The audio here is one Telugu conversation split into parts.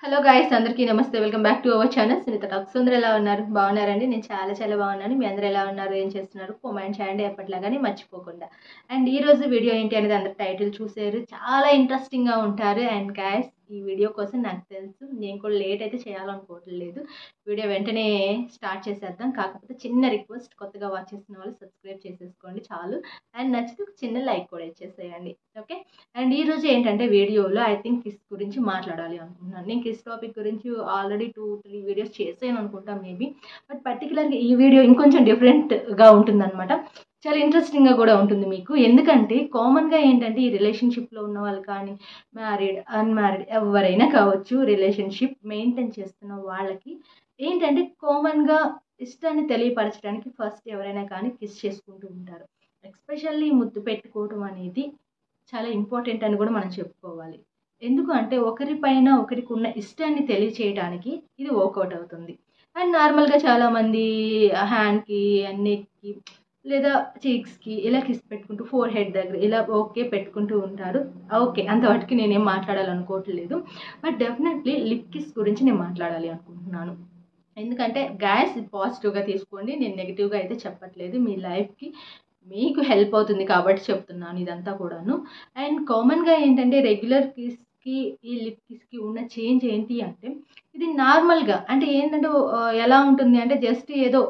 హలో గైస్, అందరికీ నమస్తే. Welcome back to our channel Sunitha talks. అందరూ ఎలా ఉన్నారు? బాగున్నారండి? నేను చాలా బాగున్నాను. మీ అందరూ ఎలా ఉన్నారు? ఏం చేస్తున్నారు? కామెంట్ చేయండి ఎప్పటిలాగానే మర్చిపోకుండా. అండ్ ఈ రోజు వీడియో ఏంటి అనేది అందరు టైటిల్ చూసారు. చాలా ఇంట్రెస్టింగ్గా ఉంటారు. అండ్ గైస్, ఈ వీడియో కోసం నాకు తెలుసు నేను కూడా లేట్ అయితే చేయాలనుకోవట్లేదు. వీడియో వెంటనే స్టార్ట్ చేసేద్దాం. కాకపోతే చిన్న రిక్వెస్ట్, కొత్తగా వాచ్ చేస్తున్న వాళ్ళు సబ్స్క్రైబ్ చేసేసుకోండి చాలు. అండ్ నచ్చితే ఒక చిన్న లైక్ కూడా ఇచ్చేసేయండి, ఓకే? అండ్ ఈరోజు ఏంటంటే వీడియోలో ఐ థింక్ కిస్ గురించి మాట్లాడాలి అనుకుంటున్నాను. నేను కిస్ టాపిక్ గురించి ఆల్రెడీ 2-3 వీడియోస్ చేసాను అనుకుంటా మేబీ. బట్ పర్టికులర్గా ఈ వీడియో ఇంకొంచెం డిఫరెంట్గా ఉంటుందన్నమాట. చాలా ఇంట్రెస్టింగ్గా కూడా ఉంటుంది మీకు. ఎందుకంటే కామన్గా ఏంటంటే ఈ రిలేషన్షిప్లో ఉన్న వాళ్ళు కానీ, మ్యారీడ్ అన్మ్యారీడ్ ఎవరైనా కావచ్చు, రిలేషన్షిప్ మెయింటైన్ చేస్తున్న వాళ్ళకి ఏంటంటే కామన్గా ఇష్టాన్ని తెలియపరచడానికి ఫస్ట్ ఎవరైనా కానీ కిస్ చేసుకుంటూ ఉంటారు. ఎస్పెషల్లీ ముద్దు పెట్టుకోవడం అనేది చాలా ఇంపార్టెంట్ అని కూడా మనం చెప్పుకోవాలి. ఎందుకు అంటే ఒకరిపైన ఒకరికి ఉన్న ఇష్టాన్ని తెలియచేయడానికి ఇది వర్కౌట్ అవుతుంది. అండ్ నార్మల్గా చాలామంది హ్యాండ్కి, నెక్కి లేదా చీక్స్కి ఇలా కిస్ పెట్టుకుంటూ ఫోర్ హెడ్ దగ్గర ఇలా ఓకే పెట్టుకుంటూ ఉంటారు. ఓకే, అంతవరకు నేనేం మాట్లాడాలనుకోవట్లేదు. బట్ డెఫినెట్లీ లిప్ కిస్ గురించి నేను మాట్లాడాలి అనుకుంటున్నాను. ఎందుకంటే గ్యాస్ పాజిటివ్గా తీసుకోండి, నేను నెగిటివ్గా అయితే చెప్పట్లేదు. మీ లైఫ్కి మీకు హెల్ప్ అవుతుంది కాబట్టి చెప్తున్నాను ఇదంతా కూడాను. అండ్ కామన్గా ఏంటంటే రెగ్యులర్ కిస్కి ఈ లిప్ కిస్కి ఉన్న చేంజ్ ఏంటి అంటే, ఇది నార్మల్గా అంటే ఏంటంటే ఎలా ఉంటుంది అంటే జస్ట్ ఏదో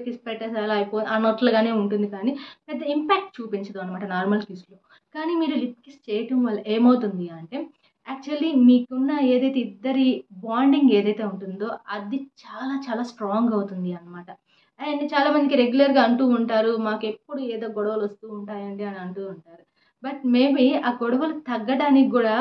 కిస్ పెట్టేసి అలా అన్నట్లుగానే ఉంటుంది, కానీ పెద్ద ఇంపాక్ట్ చూపించదు అనమాట నార్మల్ కిస్లో. కానీ మీరు లిప్ కిస్ చేయటం వల్ల ఏమవుతుంది అంటే యాక్చువల్లీ మీకున్న ఏదైతే ఇద్దరి బాండింగ్ ఏదైతే ఉంటుందో అది చాలా స్ట్రాంగ్ అవుతుంది అనమాట. అండ్ చాలామందికి రెగ్యులర్గా అంటూ ఉంటారు, మాకు ఎప్పుడు ఏదో గొడవలు వస్తూ ఉంటాయండి అని అంటూ ఉంటారు. బట్ మేబీ ఆ గొడవలు తగ్గడానికి కూడా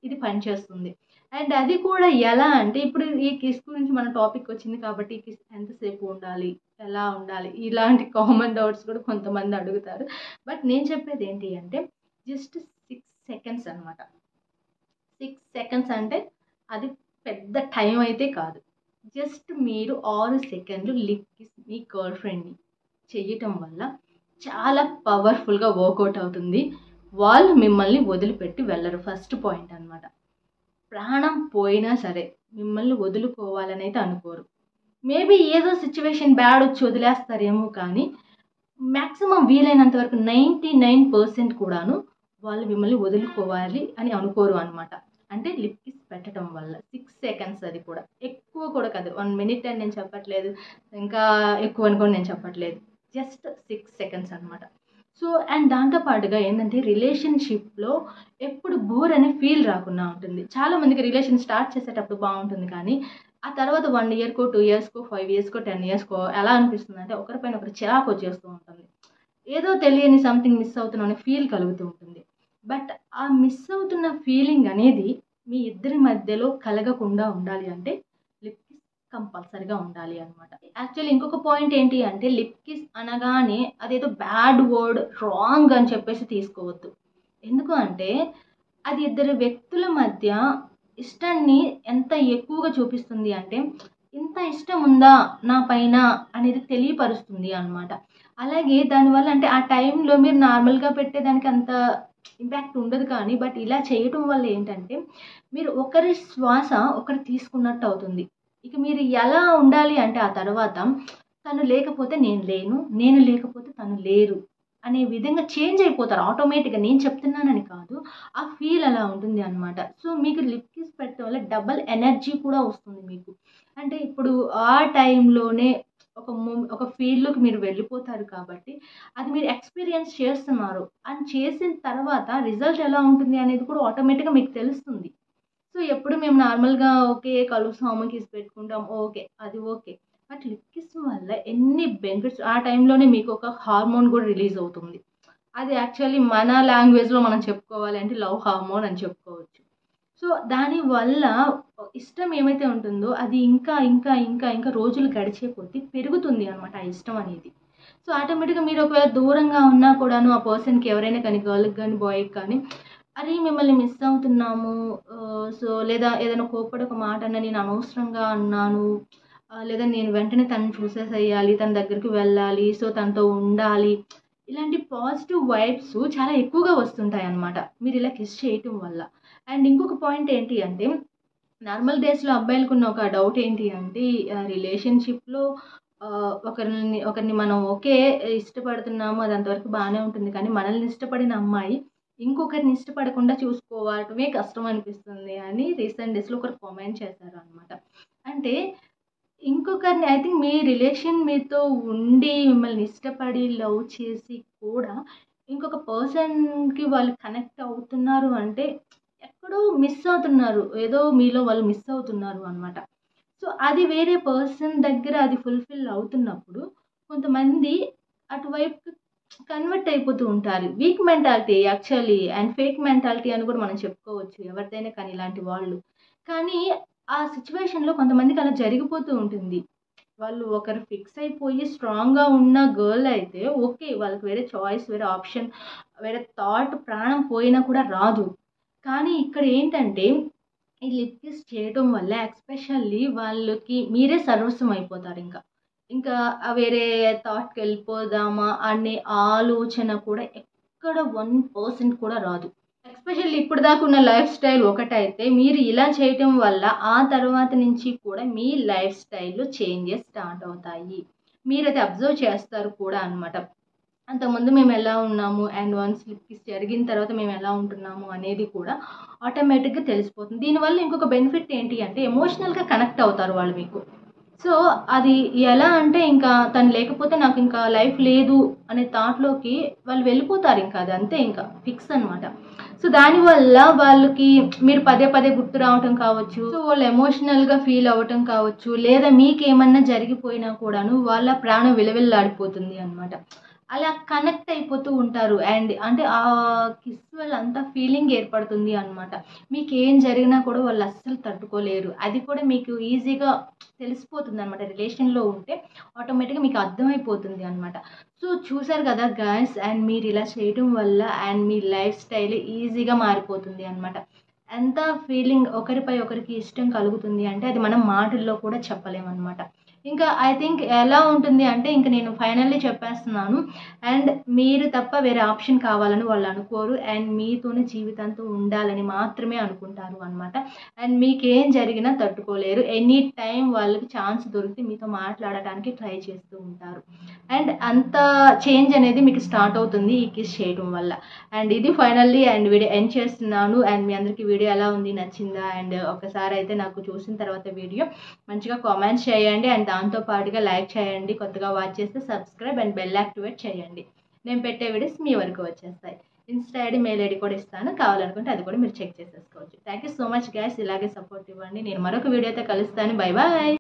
ఇది పనిచేస్తుంది. అండ్ అది కూడా ఎలా అంటే, ఇప్పుడు ఈ కిస్ గురించి మన టాపిక్ వచ్చింది కాబట్టి ఈ కిస్ ఎంతసేపు ఉండాలి, ఎలా ఉండాలి, ఇలాంటి కామన్ డౌట్స్ కూడా కొంతమంది అడుగుతారు. బట్ నేను చెప్పేది ఏంటి అంటే జస్ట్ 6 సెకండ్స్ అనమాట. 6 సెకండ్స్ అంటే అది పెద్ద టైం అయితే కాదు. జస్ట్ మీరు 6 సెకండ్లు లిప్ కిస్ మీ గర్ల్ ఫ్రెండ్ని చెయ్యటం వల్ల చాలా పవర్ఫుల్గా వర్కౌట్ అవుతుంది. వాళ్ళు మిమ్మల్ని వదిలిపెట్టి వెళ్ళరు. ఫస్ట్ పాయింట్ అనమాట. ప్రాణం పోయినా సరే మిమ్మల్ని వదులుకోవాలని అయితే అనుకోరు. మేబీ ఏదో సిచ్యువేషన్ బ్యాడ్ వచ్చి వదిలేస్తారేమో, కానీ మ్యాక్సిమం వీలైనంత వరకు 99% కూడాను వాళ్ళు మిమ్మల్ని వదులుకోవాలి అని అనుకోరు అనమాట. అంటే లిప్ కిస్ పెట్టడం వల్ల 6 సెకండ్స్, అది కూడా ఎక్కువ కూడా కాదు. 1 మినిట్ అని నేను చెప్పట్లేదు, ఇంకా ఎక్కువ అని కూడా నేను చెప్పట్లేదు. జస్ట్ 6 సెకండ్స్ అనమాట. సో అండ్ దాంతోపాటుగా ఏంటంటే రిలేషన్షిప్లో ఎప్పుడు బోర్ అనే ఫీల్ రాకుండా ఉంటుంది. చాలామందికి రిలేషన్ స్టార్ట్ చేసేటప్పుడు బాగుంటుంది, కానీ ఆ తర్వాత 1 ఇయర్కో 2 ఇయర్స్కో 5 ఇయర్స్కో 10 ఇయర్స్కో ఎలా అనిపిస్తుంది అంటే ఒకరిపైన ఒకరు చిరాకు వచ్చేస్తూ ఉంటుంది. ఏదో తెలియని సంథింగ్ మిస్ అవుతున్నాం అనే ఫీల్ కలుగుతూ ఉంటుంది. బట్ ఆ మిస్ అవుతున్న ఫీలింగ్ అనేది మీ ఇద్దరి మధ్యలో కలగకుండా ఉండాలి అంటే లిప్ కిస్ కంపల్సరిగా ఉండాలి అనమాట. యాక్చువల్లీ ఇంకొక పాయింట్ ఏంటి అంటే లిప్ కిస్ అనగానే అదేదో బ్యాడ్ వర్డ్, రాంగ్ అని చెప్పేసి తీసుకోవద్దు. ఎందుకు అంటే అది ఇద్దరు వ్యక్తుల మధ్య ఇష్టాన్ని ఎంత ఎక్కువగా చూపిస్తుంది అంటే, ఇంత ఇష్టం ఉందా నా పైన అనేది తెలియపరుస్తుంది అనమాట. అలాగే దానివల్ల అంటే ఆ టైంలో మీరు నార్మల్గా పెట్టేదానికి అంత ఇంపాక్ట్ ఉండదు, కానీ బట్ ఇలా చేయటం వల్ల ఏంటంటే మీరు ఒకరి శ్వాస ఒకరు తీసుకున్నట్టు అవుతుంది. ఇక మీరు ఎలా ఉండాలి అంటే ఆ తర్వాత తను లేకపోతే నేను లేను, నేను లేకపోతే తను లేరు అనే విధంగా చేంజ్ అయిపోతారు ఆటోమేటిక్గా. నేను చెప్తున్నానని కాదు, ఆ ఫీల్ అలా ఉంటుంది అనమాట. సో మీకు లిప్ కిస్ పెట్టడం వల్ల డబల్ ఎనర్జీ కూడా వస్తుంది మీకు. అంటే ఇప్పుడు ఆ టైంలోనే ఒక ఫీల్డ్లోకి మీరు వెళ్ళిపోతారు కాబట్టి అది మీరు ఎక్స్పీరియన్స్ చేస్తున్నారు. అని చేసిన తర్వాత రిజల్ట్ ఎలా ఉంటుంది అనేది కూడా ఆటోమేటిక్గా మీకు తెలుస్తుంది. సో ఎప్పుడు మేము నార్మల్గా ఓకే కలుస్తాము, కిస్ పెట్టుకుంటాం, ఓకే అది ఓకే. బట్ లిప్ కిస్ వల్ల ఎన్ని బెనిఫిట్స్, ఆ టైంలోనే మీకు ఒక హార్మోన్ కూడా రిలీజ్ అవుతుంది. అది యాక్చువల్లీ మన లాంగ్వేజ్లో మనం చెప్పుకోవాలి అంటే లవ్ హార్మోన్ అని చెప్పుకోవచ్చు. సో దానివల్ల ఇష్టం ఏమైతే ఉంటుందో అది ఇంకా రోజులు గడిచే కొద్దీ పెరుగుతుంది అనమాట ఆ ఇష్టం అనేది. సో ఆటోమేటిక్గా మీరు ఒకవేళ దూరంగా ఉన్నా కూడాను ఆ పర్సన్కి ఎవరైనా కానీ, గర్ల్కి కానీ బాయ్కి కానీ, అరే మిమ్మల్ని మిస్ అవుతున్నాము, సో లేదా ఏదైనా కోప్పడి ఒక మాట అన్న నేను అనవసరంగా అన్నాను, లేదా నేను వెంటనే తనని చూసేసేయాలి, తన దగ్గరికి వెళ్ళాలి, సో తనతో ఉండాలి, ఇలాంటి పాజిటివ్ వైబ్స్ చాలా ఎక్కువగా వస్తుంటాయి అన్నమాట మీరు ఇలా కిస్ చేయటం వల్ల. అండ్ ఇంకొక పాయింట్ ఏంటి అంటే నార్మల్ డేస్‌లో అబ్బాయిలకున్న ఒక డౌట్ ఏంటి అంటే రిలేషన్‌షిప్‌లో ఒకరిని మనం ఓకే ఇష్టపడుతున్నాము. అది అంతవరకు బానే ఉంటుంది. కానీ మనల్ని ఇష్టపడిన అమ్మాయి ఇంకొకరిని ఇష్టపడకుండా చూసుకోవటమే కష్టం అనిపిస్తుంది అని రీసెంట్ డేస్‌లో ఒకరు కామెంట్ చేశారనమాట. అంటే ఇంకొకరిని ఐ థింక్ మీ రిలేషన్ మీతో ఉండి మిమ్మల్ని ఇష్టపడి లవ్ చేసి కూడా ఇంకొక పర్సన్‌కి వాళ్ళు కనెక్ట్ అవుతున్నారు అంటే ఎక్కడో మిస్ అవుతున్నారు. ఏదో మీలో వాళ్ళు మిస్ అవుతున్నారు అనమాట. సో, అది వేరే పర్సన్ దగ్గర అది ఫుల్‌ఫిల్ అవుతున్నప్పుడు కొంతమంది అటువైపుకి కన్వర్ట్ అయిపోతూ ఉంటారు. Week mentality actually and fake mentality అని కూడా మనం చెప్పుకోవచ్చు. ఎవరిదైనా కానీ ఇలాంటి వాళ్ళు. కానీ ఆ సిట్యుయేషన్‌లో కొంతమందికి అలా జరిగిపోతూ ఉంటుంది. వాళ్ళు ఒకరు ఫిక్స్ అయిపోయి స్ట్రాంగ్‌గా ఉన్న గర్ల్ అయితే ఓకే. వాళ్ళకి వేరే చాయిస్, వేరే ఆప్షన్, వేరే థాట్ ప్రాణం పోయినా కూడా రాదు. కానీ ఇక్కడ ఏంటంటే ఈ లిప్ కిస్ చేయటం వల్ల ఎస్పెషల్లీ వాళ్ళకి మీరే సర్వస్వం అయిపోతారింక. ఇంకా వేరే థాట్‌కెళ్ళిపోదామా అనే ఆలోచన కూడా ఎక్కడ 1% కూడా రాదు. ఎస్పెషల్లీ ఇప్పటిదాకా ఉన్న లైఫ్ స్టైల్ ఒకటైతే మీరు ఇలా చేయటం వల్ల ఆ తర్వాత నుంచి కూడా మీ లైఫ్ స్టైల్‌లో చేంజెస్ స్టార్ట్ అవుతాయి. మీరది అబ్జర్వ్ చేస్తారు కూడా అనమాట. అంతకుముందు మేమెలా ఉన్నాము అండ్ వన్స్ లిప్ కిస్ జరిగిన తర్వాత మేమెలా ఉంటున్నాము అనేది కూడా ఆటోమేటిక్‌గా తెలిసిపోతుంది. దీనివల్ల ఇంకొక బెనిఫిట్ ఏంటి అంటే ఎమోషనల్‌గా కనెక్ట్ అవుతారు వాళ్ళు మీకు. సో, అది ఎలా అంటే ఇంకా తను లేకపోతే నాకింకా లైఫ్ లేదు అనే థాట్‌లోకి వాళ్ళు వెళ్ళిపోతారింక. అది అంతే ఇంక ఫిక్స్ అనమాట. సో, దానివల్ల వాళ్ళకి మీరు పదే పదే గుర్తు రావటం కావచ్చు. సో, వాళ్ళు ఎమోషనల్‌గా ఫీల్ అవ్వటం కావచ్చు. లేదా మీకేమన్నా జరిగిపోయినా కూడాను వాళ్ళ ప్రాణం విలవిల్లాడిపోతుంది అనమాట. అలా కనెక్ట్ అయిపోతూ ఉంటారు. అండ్ అంటే ఆ కిస్ వల్ల అంత ఫీలింగ్ ఏర్పడుతుంది అనమాట. మీకేం జరిగినా కూడా వాళ్ళు అస్సలు తట్టుకోలేరు. అది కూడా మీకు ఈజీగా తెలిసిపోతుందనమాట. రిలేషన్‌లో ఉంటే ఆటోమేటిక్‌గా మీకు అర్థమైపోతుంది అనమాట. సో, చూసారు కదా గాయ్స్ అండ్ మీరిలా చేయటం వల్ల అండ్ మీ లైఫ్ స్టైల్ ఈజీగా మారిపోతుంది అనమాట. ఎంత ఫీలింగ్ ఒకరిపై ఒకరికి ఇష్టం కలుగుతుంది అంటే అది మనం మాటల్లో కూడా చెప్పలేమనమాట. ఇంకా ఐ థింక్ ఎలా ఉంటుంది అంటే ఇంక నేను ఫైనల్లీ చెప్పేస్తున్నాను. అండ్ మీరు తప్ప వేరే ఆప్షన్ కావాలని వాళ్ళు అనుకోరు. అండ్ మీతోనే జీవితాంతం ఉండాలని మాత్రమే అనుకుంటారు అనమాట. అండ్ మీకేం జరిగినా తట్టుకోలేరు. ఎనీ టైమ్ వాళ్ళకి ఛాన్స్ దొరికితే మీతో మాట్లాడటానికి ట్రై చేస్తూ ఉంటారు. అండ్ అంత చేంజ్ అనేది మీకు స్టార్ట్ అవుతుంది ఈ కిస్ చేయడం వల్ల. అండ్ ఇది ఫైనల్లీ అండ్ వీడియో ఎండ్ చేస్తున్నాను. అండ్ మీ అందరికీ వీడియో ఎలా ఉంది? నచ్చిందా? అండ్ ఒకసారి అయితే నాకు చూసిన తర్వాత వీడియో మంచిగా కామెంట్స్ చేయండి. అండ్ దాంతో పాటుగా లైక్ చేయండి. కొత్తగా వాచ్ చేస్తే సబ్స్క్రైబ్ అండ్ బెల్ యాక్టివేట్ చేయండి. నేను పెట్టే వీడియోస్ మీ వరకు వచ్చేస్తాయి. ఇన్స్టా ఐడి, మెయిల్ ఐడి కూడా ఇస్తాను. కావాలనుకుంటే అది కూడా మీరు చెక్ చేసేసుకోవచ్చు. Thank you so much guys. ఇలాగే సపోర్ట్ ఇవ్వండి. నేను మరొక వీడియోతో కలుస్తాను. Bye bye.